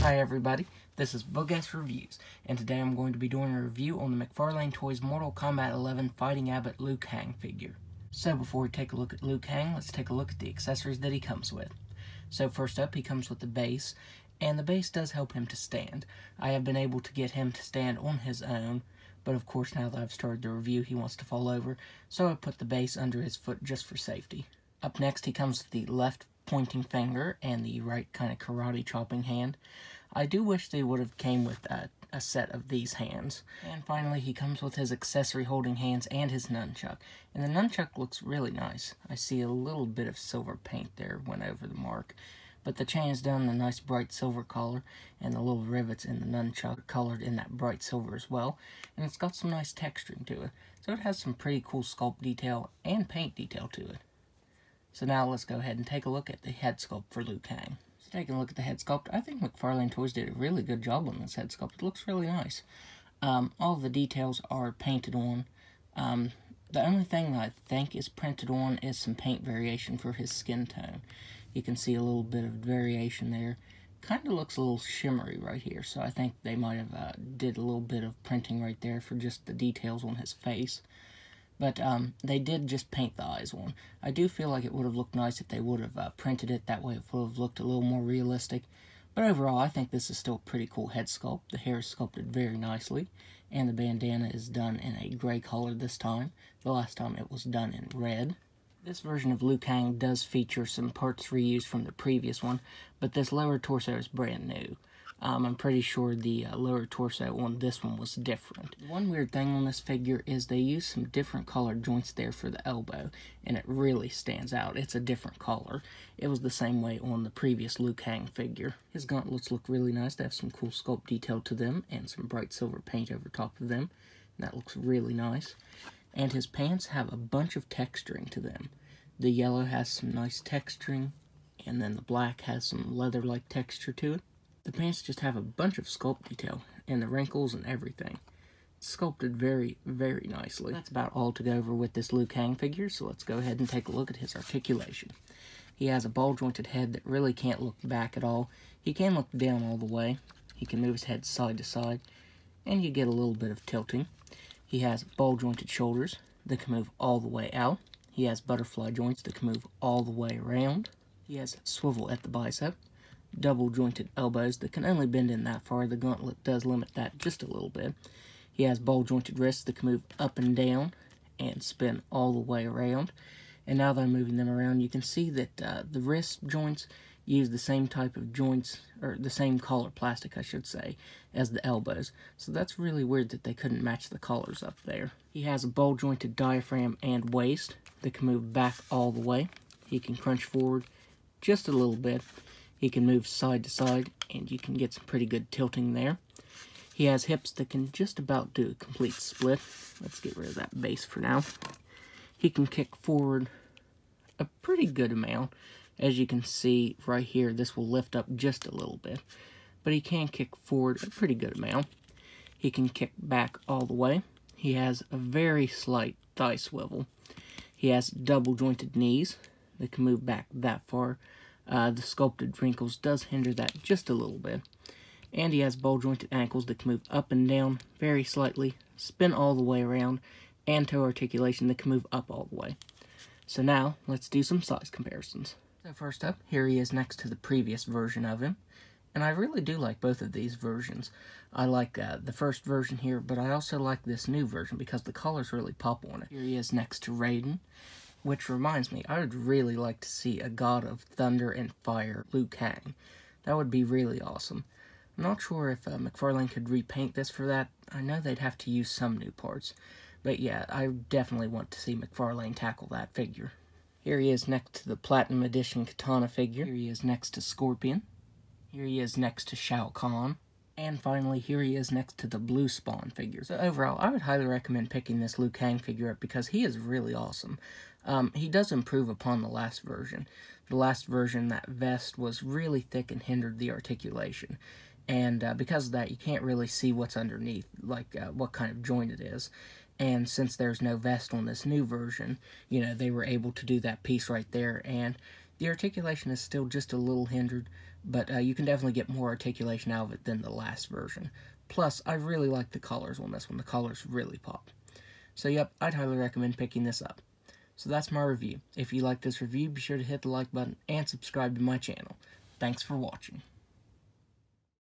Hi everybody, this is Bogus Reviews, and today I'm going to be doing a review on the McFarlane Toys Mortal Kombat 11 Fighting Abott Liu Kang figure. So before we take a look at Liu Kang, let's take a look at the accessories that he comes with. So first up, he comes with the base, and the base does help him to stand. I have been able to get him to stand on his own, but of course now that I've started the review, he wants to fall over, so I put the base under his foot just for safety. Up next, he comes with the left pointing finger and the right kind of karate chopping hand. I do wish they would have came with a set of these hands. And finally, he comes with his accessory holding hands and his nunchuck. And the nunchuck looks really nice. I see a little bit of silver paint there went over the mark. But the chain is done in a nice bright silver color, and the little rivets in the nunchuck are colored in that bright silver as well. And it's got some nice texturing to it. So it has some pretty cool sculpt detail and paint detail to it. So now let's go ahead and take a look at the head sculpt for Liu Kang. So taking a look at the head sculpt, I think McFarlane Toys did a really good job on this head sculpt. It looks really nice. All the details are painted on. The only thing that I think is printed on is some paint variation for his skin tone. You can see a little bit of variation there. Kind of looks a little shimmery right here, so I think they might have did a little bit of printing right there for just the details on his face. But they did just paint the eyes on. I do feel like it would have looked nice if they would have printed it. That way it would have looked a little more realistic. But overall, I think this is still a pretty cool head sculpt. The hair is sculpted very nicely. And the bandana is done in a gray color this time. The last time it was done in red. This version of Liu Kang does feature some parts reused from the previous one. But this lower torso is brand new. I'm pretty sure the lower torso on this one was different. One weird thing on this figure is they use some different colored joints there for the elbow, and it really stands out. It's a different color. It was the same way on the previous Liu Kang figure. His gauntlets look really nice. They have some cool sculpt detail to them and some bright silver paint over top of them. And that looks really nice. And his pants have a bunch of texturing to them. The yellow has some nice texturing, and then the black has some leather-like texture to it. The pants just have a bunch of sculpt detail, and the wrinkles and everything. It's sculpted very, very nicely. That's about all to go over with this Liu Kang figure, so let's go ahead and take a look at his articulation. He has a ball-jointed head that really can't look back at all. He can look down all the way. He can move his head side to side, and you get a little bit of tilting. He has ball-jointed shoulders that can move all the way out. He has butterfly joints that can move all the way around. He has swivel at the bicep. Double jointed elbows that can only bend in that far. The gauntlet does limit that just a little bit. He has ball jointed wrists that can move up and down and spin all the way around. And now that I'm moving them around, you can see that the wrist joints use the same type of joints, or the same color plastic I should say, as the elbows. So that's really weird that they couldn't match the colors up there. He has a ball jointed diaphragm and waist that can move back all the way. He can crunch forward just a little bit. He can move side to side, and you can get some pretty good tilting there. He has hips that can just about do a complete split. Let's get rid of that base for now. He can kick forward a pretty good amount. As you can see right here, this will lift up just a little bit. But he can kick forward a pretty good amount. He can kick back all the way. He has a very slight thigh swivel. He has double jointed knees that can move back that far. The sculpted wrinkles does hinder that just a little bit. And he has ball-jointed ankles that can move up and down very slightly, spin all the way around, and toe articulation that can move up all the way. So now, let's do some size comparisons. So first up, here he is next to the previous version of him. And I really do like both of these versions. I like the first version here, but I also like this new version because the colors really pop on it. Here he is next to Raiden. Which reminds me, I would really like to see a God of Thunder and Fire Liu Kang. That would be really awesome. I'm not sure if McFarlane could repaint this for that. I know they'd have to use some new parts. But yeah, I definitely want to see McFarlane tackle that figure. Here he is next to the Platinum Edition Katana figure. Here he is next to Scorpion. Here he is next to Shao Kahn. And finally, here he is next to the Blue Spawn figure. So overall, I would highly recommend picking this Liu Kang figure up because he is really awesome. He does improve upon the last version. The last version, that vest was really thick and hindered the articulation. And because of that, you can't really see what's underneath, like what kind of joint it is. And since there's no vest on this new version, you know, they were able to do that piece right there, and The articulation is still just a little hindered, but you can definitely get more articulation out of it than the last version. Plus, I really like the colors on this one. The colors really pop. So yep, I'd highly recommend picking this up. So that's my review. If you like this review, be sure to hit the like button and subscribe to my channel. Thanks for watching.